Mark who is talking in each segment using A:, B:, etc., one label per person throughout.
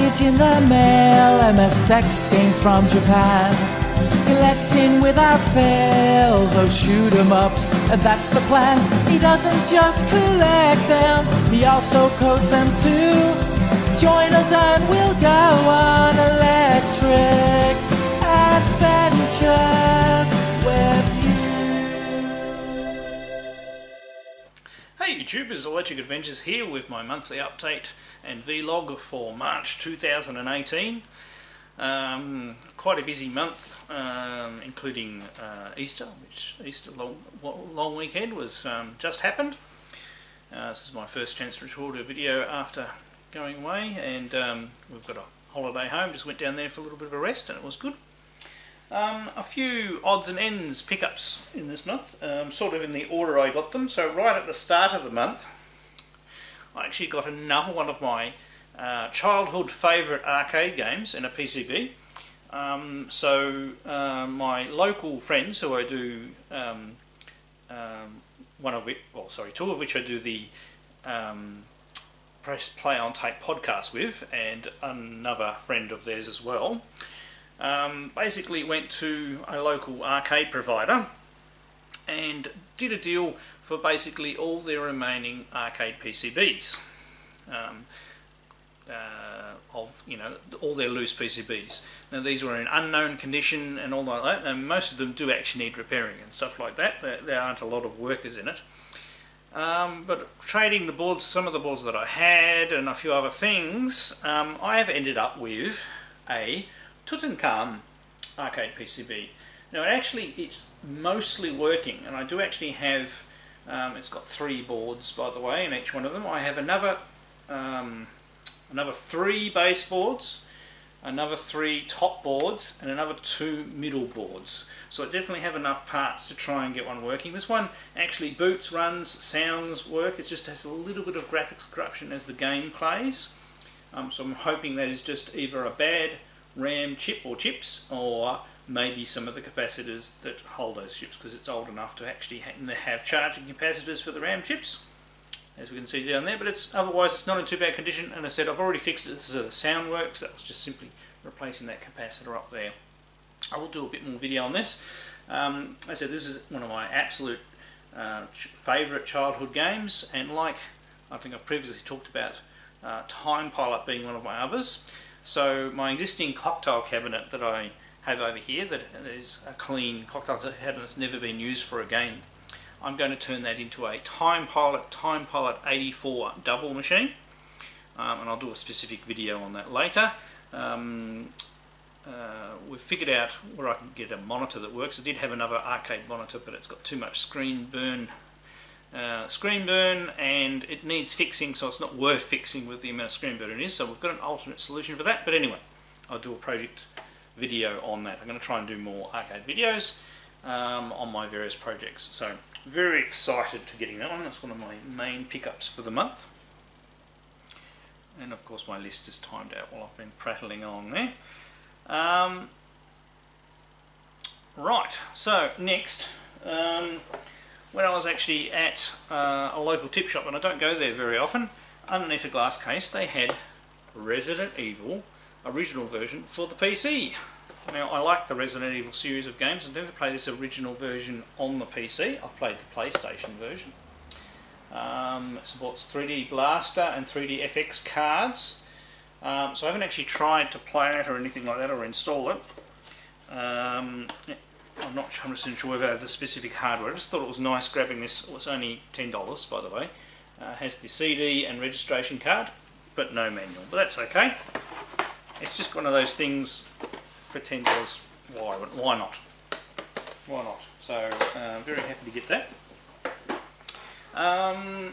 A: package in the mail, MSX games from Japan. Collecting without fail those shoot 'em ups, and that's the plan. He doesn't just collect them, he also codes them too. Join us and we'll go on electric adventures with you.
B: Hey YouTubers, Electric Adventures here with my monthly update and vlog for March 2018. Quite a busy month, including Easter, which Easter long weekend was just happened. This is my first chance to record a video after going away, and we've got a holiday home. Just went down there for a little bit of a rest and it was good. A few odds and ends pickups in this month, sort of in the order I got them. So right at the start of the month I actually got another one of my childhood favourite arcade games in a PCB. My local friends who I do two of which I do the press play on tape podcast with, and another friend of theirs as well, basically went to a local arcade provider and did a deal for basically all their remaining arcade PCBs, all their loose PCBs. Now these were in unknown condition and all like that, and most of them do actually need repairing and stuff like that. There aren't a lot of workers in it. But trading the boards, some of the boards that I had and a few other things, I have ended up with a Tutankhamun arcade PCB. Now it's mostly working, and I do actually have, it's got 3 boards by the way in each one of them. I have another 3 base boards, another 3 top boards, and another 2 middle boards. So I definitely have enough parts to try and get one working. This one actually boots, runs, sounds work. It just has a little bit of graphics corruption as the game plays. So I'm hoping that is just either a bad RAM chip or chips, or maybe some of the capacitors that hold those chips, because it's old enough to actually have charging capacitors for the RAM chips, as we can see down there. But otherwise it's not in too bad condition, and I said I've already fixed it so the sound works. That was just simply replacing that capacitor up there. I will do a bit more video on this. I said this is one of my absolute favourite childhood games, and like I think I've previously talked about, Time Pilot being one of my others. So my existing cocktail cabinet that I have over here, that is a clean cocktail cabinet that's never been used for a game, I'm going to turn that into a Time Pilot 84 double machine, and I'll do a specific video on that later. We've figured out where I can get a monitor that works. I did have another arcade monitor, but it's got too much screen burn, and it needs fixing, so it's not worth fixing with the amount of screen burn it is. So we've got an alternate solution for that. But anyway, I'll do a project video on that. I'm going to try and do more arcade videos on my various projects. So very excited to getting that one. That's one of my main pickups for the month. And of course my list is timed out while I've been prattling along there. Right, so next, when I was actually at a local tip shop, and I don't go there very often, underneath a glass case they had Resident Evil original version for the PC. Now I like the Resident Evil series of games. I've never played this original version on the PC. I've played the PlayStation version. It supports 3D Blaster and 3D FX cards. So I haven't actually tried to play it or anything like that, or install it. I'm not 100% sure about the specific hardware. I just thought it was nice grabbing this. It was only $10 by the way. Has the CD and registration card, but no manual. But that's okay. It's just one of those things for $10. Why not? Why not? So very happy to get that. I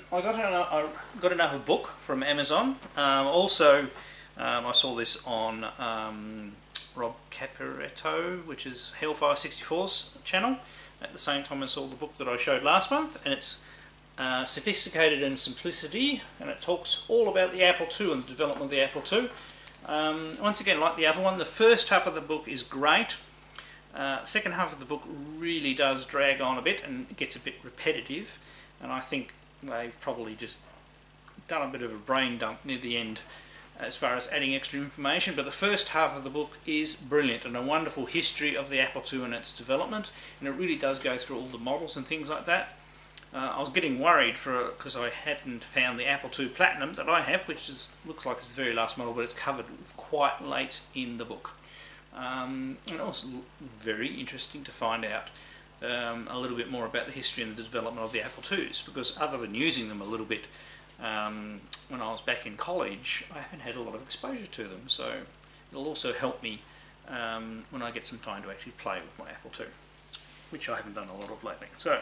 B: got another book from Amazon. Also, I saw this on Rob Caperetto, which is Hellfire 64's channel. At the same time I saw the book that I showed last month, and it's Sophisticated and Simplicity, and it talks all about the Apple II and the development of the Apple II. Once again, like the other one, the first half of the book is great. The second half of the book really does drag on a bit and it gets a bit repetitive, and I think they've probably just done a bit of a brain dump near the end as far as adding extra information, but the first half of the book is brilliant and a wonderful history of the Apple II and its development, and it really does go through all the models and things like that. I was getting worried because I hadn't found the Apple II Platinum that I have, which looks like it's the very last model, but it's covered quite late in the book. And it was very interesting to find out a little bit more about the history and the development of the Apple IIs, because other than using them a little bit when I was back in college, I haven't had a lot of exposure to them, so it'll also help me when I get some time to actually play with my Apple II, which I haven't done a lot of lately. So,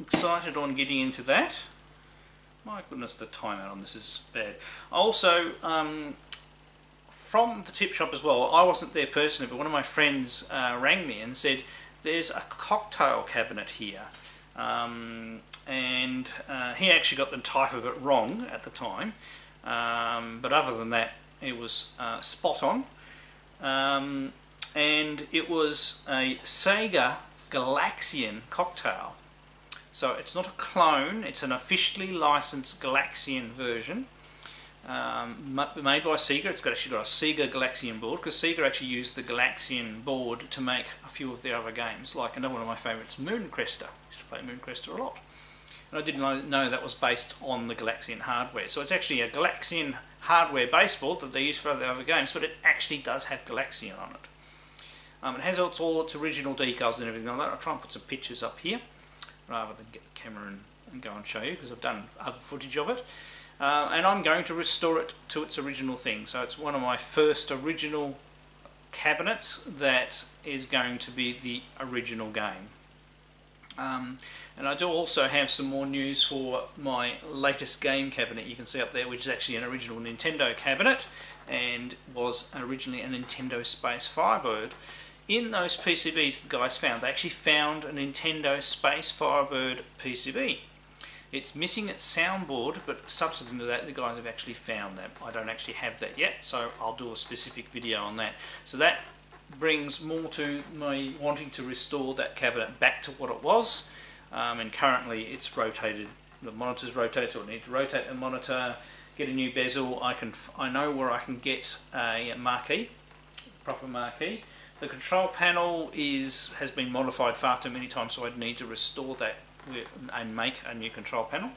B: excited on getting into that. My goodness, the timeout on this is bad. Also, from the tip shop as well, I wasn't there personally, but one of my friends rang me and said, there's a cocktail cabinet here. And he actually got the type of it wrong at the time, but other than that, it was spot on. And it was a Sega Galaxian cocktail. So it's not a clone, it's an officially licensed Galaxian version. Made by Sega. It's actually got a Sega Galaxian board, because Sega actually used the Galaxian board to make a few of their other games, like another one of my favourites, Mooncrester. I used to play Mooncrester a lot. And I didn't know that was based on the Galaxian hardware. So it's actually a Galaxian hardware base board that they use for the other games, but it actually does have Galaxian on it. It has all its original decals and everything like that. I'll try and put some pictures up here, rather than get the camera and go and show you, because I've done other footage of it. And I'm going to restore it to its original thing. So it's one of my first original cabinets that is going to be the original game. And I do also have some more news for my latest game cabinet you can see up there, which is actually an original Nintendo cabinet and was originally a Nintendo Space Firebird. In those PCBs the guys found, they actually found a Nintendo Space Firebird PCB. It's missing its soundboard, but subsequent to that the guys have actually found that. I don't actually have that yet, so I'll do a specific video on that. So that brings more to my wanting to restore that cabinet back to what it was, and currently it's rotated, the monitor's rotated, so I need to rotate the monitor, get a new bezel. I know where I can get a marquee, proper marquee. The control panel has been modified far too many times, so I'd need to restore that and make a new control panel.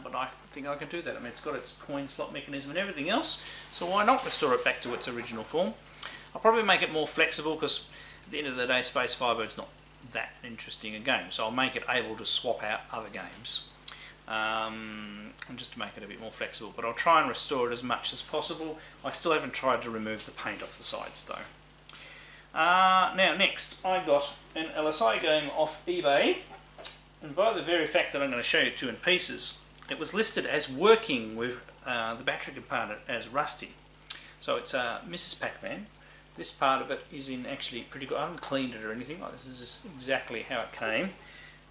B: But I think I can do that. I mean, it's got its coin slot mechanism and everything else, so why not restore it back to its original form? I'll probably make it more flexible, because at the end of the day Space Firebird's not that interesting a game, so I'll make it able to swap out other games, and just to make it a bit more flexible. But I'll try and restore it as much as possible. I still haven't tried to remove the paint off the sides though. Now next, I got an LSI game off eBay, and by the very fact that I'm going to show you two in pieces, it was listed as working with the battery component as rusty. So it's Mrs. Pac-Man. This part of it is in actually pretty good. I haven't cleaned it or anything. This is just exactly how it came.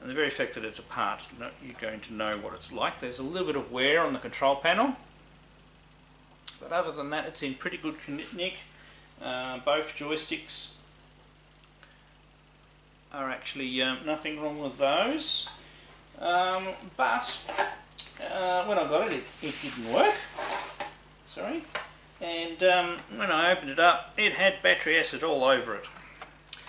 B: And the very fact that it's apart, you're going to know what it's like. There's a little bit of wear on the control panel, but other than that it's in pretty good nick. Both joysticks are actually nothing wrong with those, but when I got it, it didn't work. Sorry. And when I opened it up, it had battery acid all over it.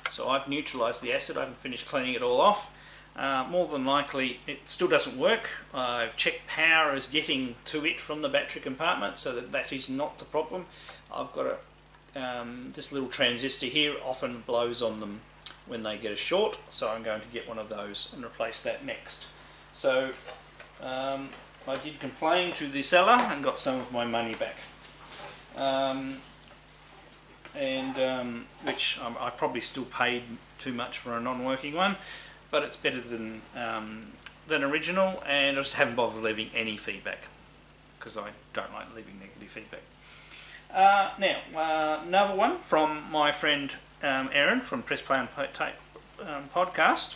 B: So I've neutralised the acid. I haven't finished cleaning it all off. More than likely it still doesn't work. I've checked power is getting to it from the battery compartment, so that is not the problem. I've got this little transistor here often blows on them when they get a short, so I'm going to get one of those and replace that next. So I did complain to the seller and got some of my money back. Which I probably still paid too much for a non-working one, but it's better than original, and I just haven't bothered leaving any feedback, because I don't like leaving negative feedback. Now, another one from my friend Aaron from Press Play and Tape podcast.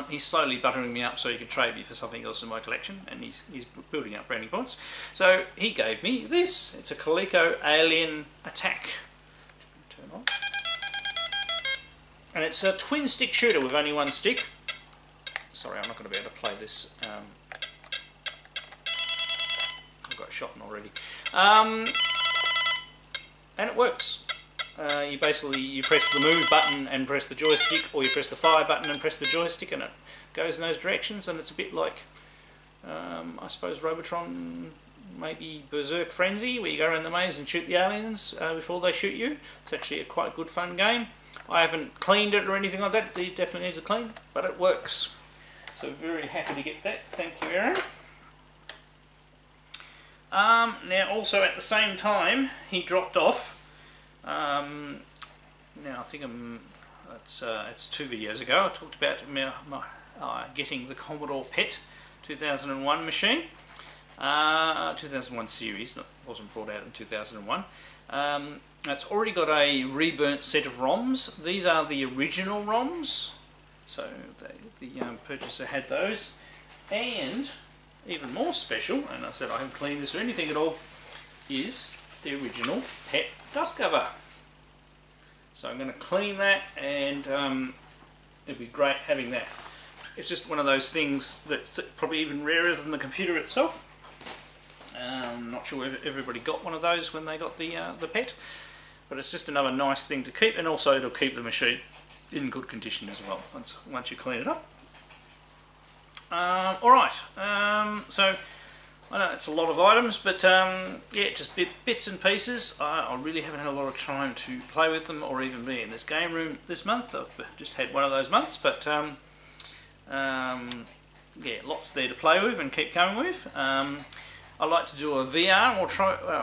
B: He's slowly buttering me up so he can trade me for something else in my collection, and he's building up branding points. So he gave me this. It's a Coleco Alien Attack. Turn on. And it's a twin stick shooter with only one stick. Sorry, I'm not going to be able to play this. I've got shopping already. And it works. You press the move button and press the joystick, or you press the fire button and press the joystick, and it goes in those directions. And it's a bit like, I suppose, Robotron, maybe Berzerk Frenzy, where you go around the maze and shoot the aliens before they shoot you. It's actually a quite good fun game. I haven't cleaned it or anything like that. It definitely needs a clean, but it works. So very happy to get that. Thank you, Aaron. Now also at the same time he dropped off. Now I think it's 2 videos ago. I talked about getting the Commodore PET 2001 machine. 2001 series, wasn't brought out in 2001. It's already got a reburnt set of ROMs. These are the original ROMs, so the purchaser had those. And even more special, and I said I haven't cleaned this or anything at all, is the original PET dust cover. So I'm going to clean that, and it'd be great having that. It's just one of those things that's probably even rarer than the computer itself. I'm not sure if everybody got one of those when they got the PET, but it's just another nice thing to keep, and also it'll keep the machine in good condition as well once you clean it up. Alright, so I know it's a lot of items, but yeah, just bits and pieces. I really haven't had a lot of time to play with them or even be in this game room this month. I've just had one of those months, but yeah, lots there to play with and keep going with. I like to do a VR.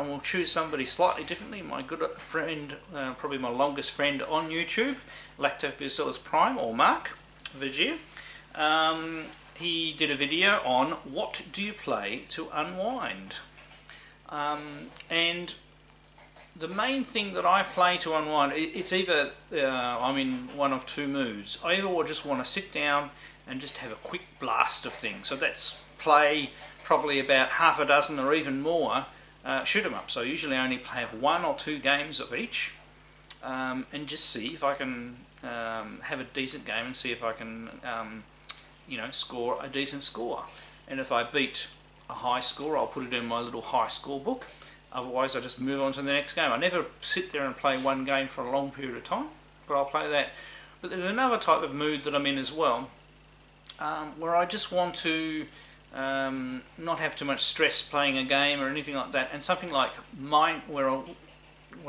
B: We'll choose somebody slightly differently. My good friend, probably my longest friend on YouTube, Lactobacillus Prime, or Mark Vergier. He did a video on what do you play to unwind. And the main thing that I play to unwind, it's either I'm in one of two moods. I either just want to sit down and just have a quick blast of things. So that's play probably about half a dozen or even more shoot 'em up. So usually I only have 1 or 2 games of each, and just see if I can have a decent game and see if I can you know, score a decent score. And if I beat a high score, I'll put it in my little high score book. Otherwise I just move on to the next game. I never sit there and play one game for a long period of time, but I'll play that. But there's another type of mood that I'm in as well, where I just want to not have too much stress playing a game or anything like that, and something like mine where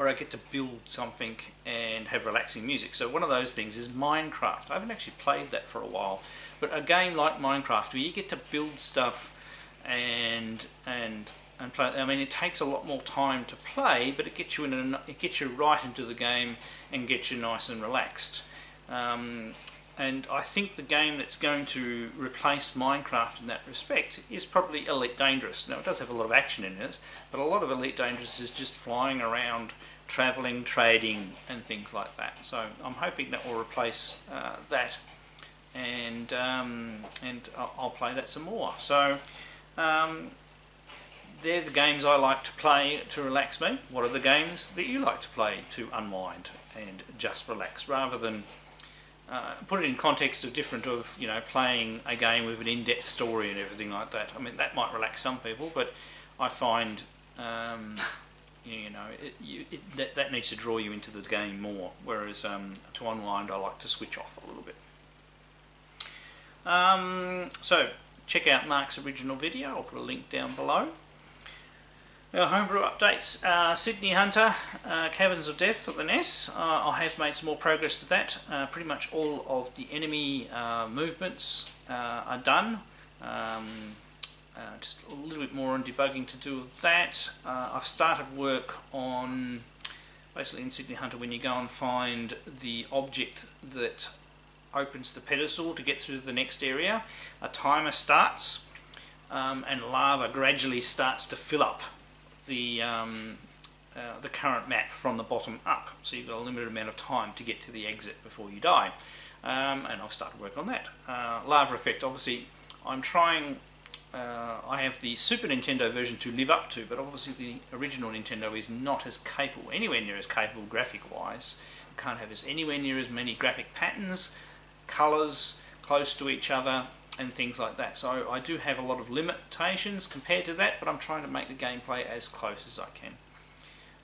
B: I get to build something and have relaxing music. So one of those things is Minecraft. I haven't actually played that for a while, but a game like Minecraft where you get to build stuff and play. I mean, it takes a lot more time to play, but it gets you right into the game and gets you nice and relaxed. And I think the game that's going to replace Minecraft in that respect is probably Elite Dangerous. Now, it does have a lot of action in it, but a lot of Elite Dangerous is just flying around, travelling, trading, and things like that. So I'm hoping that will replace that, and I'll play that some more. So they're the games I like to play to relax me. What are the games that you like to play to unwind and just relax, rather than put it in context of different of, you know, playing a game with an in-depth story and everything like that. I mean, that might relax some people, but I find you know, that needs to draw you into the game more, whereas to unwind I like to switch off a little bit. So check out Mark's original video. I'll put a link down below. Homebrew Updates, Sydney Hunter, Caverns of Death for the NES. I have made some more progress to that. Pretty much all of the enemy movements are done. Just a little bit more on debugging to do with that. I've started work on, basically in Sydney Hunter, when you go and find the object that opens the pedestal to get through to the next area, a timer starts and lava gradually starts to fill up the current map from the bottom up, so you've got a limited amount of time to get to the exit before you die, and I've started work on that. Lava effect, obviously I'm trying, I have the Super Nintendo version to live up to, but obviously the original Nintendo is not as capable, anywhere near as capable graphic wise. You can't have anywhere near as many graphic patterns, colours close to each other, and things like that. So I do have a lot of limitations compared to that, but I'm trying to make the gameplay as close as I can.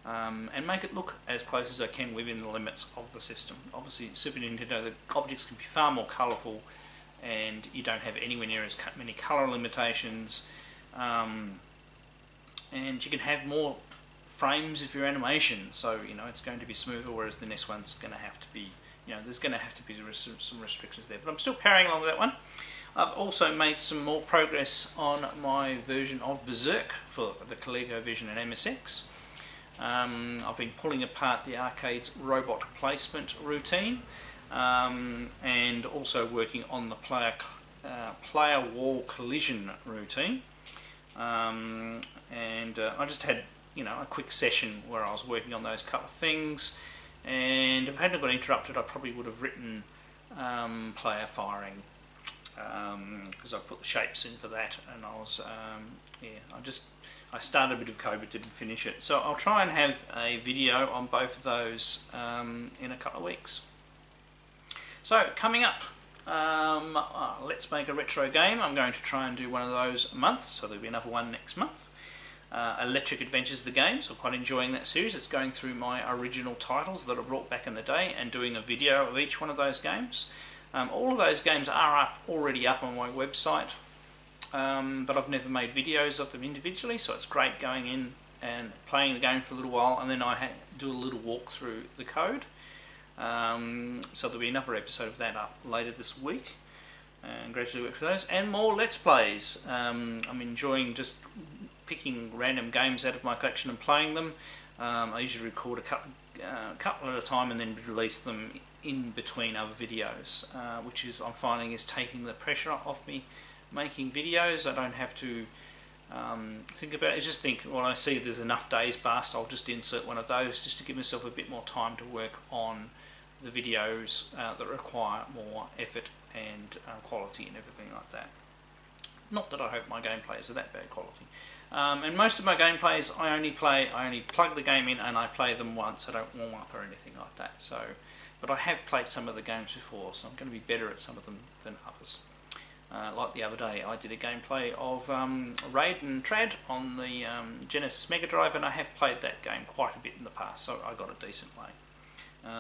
B: And make it look as close as I can within the limits of the system. Obviously, Super Nintendo, the objects can be far more colourful, and you don't have anywhere near as many colour limitations, and you can have more frames of your animation, so you know it's going to be smoother, whereas the NES one's going to have to be, you know, there's going to have to be some restrictions there. But I'm still powering along with that one. I've also made some more progress on my version of Berzerk for the Coleco Vision and MSX. I've been pulling apart the arcade's robot placement routine, and also working on the player wall collision routine. I just had, you know, a quick session where I was working on those couple of things, and if I hadn't got interrupted, I probably would have written player firing, because I put the shapes in for that, and I was I started a bit of code but didn't finish it. So I'll try and have a video on both of those in a couple of weeks. So coming up, let's make a retro game. I'm going to try and do one of those a month, so there'll be another one next month. Electric Adventures the game, so I'm quite enjoying that series. It's going through my original titles that I brought back in the day and doing a video of each one of those games. All of those games are already up on my website, but I've never made videos of them individually, so it's great going in and playing the game for a little while, and then I do a little walk through the code. So there'll be another episode of that up later this week, and gradually work for those, and more Let's Plays. I'm enjoying just picking random games out of my collection and playing them. I usually record a couple at a time and then release them in between other videos, which I'm finding is taking the pressure off me making videos. I don't have to think about it. I just think, when I see there's enough days passed, I'll just insert one of those just to give myself a bit more time to work on the videos that require more effort and quality and everything like that. Not that I hope my gameplays are that bad quality. And most of my gameplays, I only plug the game in and I play them once. I don't warm up or anything like that. So, but I have played some of the games before, so I'm going to be better at some of them than others. Like the other day, I did a gameplay of Raid and Trad on the Genesis Mega Drive, and I have played that game quite a bit in the past, so I got a decent way.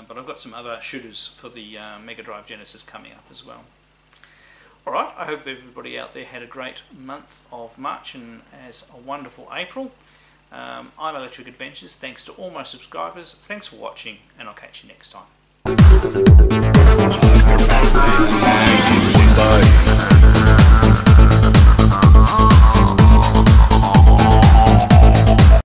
B: But I've got some other shooters for the Mega Drive Genesis coming up as well. Alright, I hope everybody out there had a great month of March and has a wonderful April. I'm Electric Adventures. Thanks to all my subscribers. Thanks for watching, and I'll catch you next time.